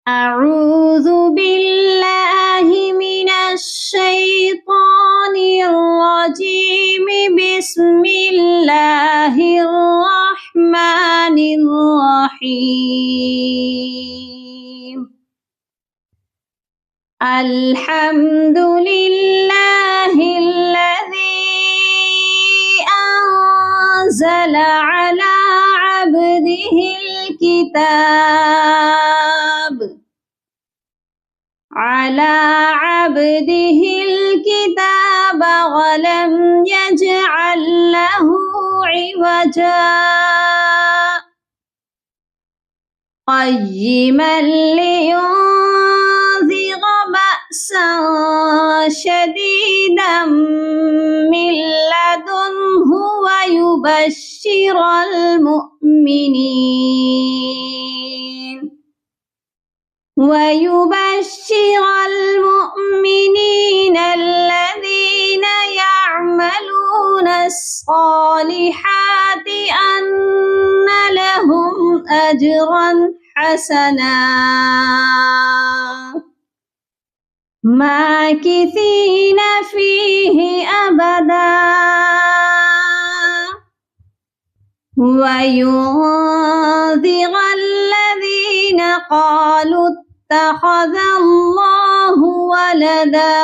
أعوذ بالله من الشيطان الرجيم بسم الله الرحمن الرحيم الحمد لله الذي أنزل على عبده الكتاب ولم يجعل له عوجا قيما لينذر بأسا شديدا من لدنه ويبشر المؤمنين الذين يعملون الصالحات أن لهم أجرا حسنا ماكثين فيه أبدا وينذر الذين قالوا اتخذ الله ولدا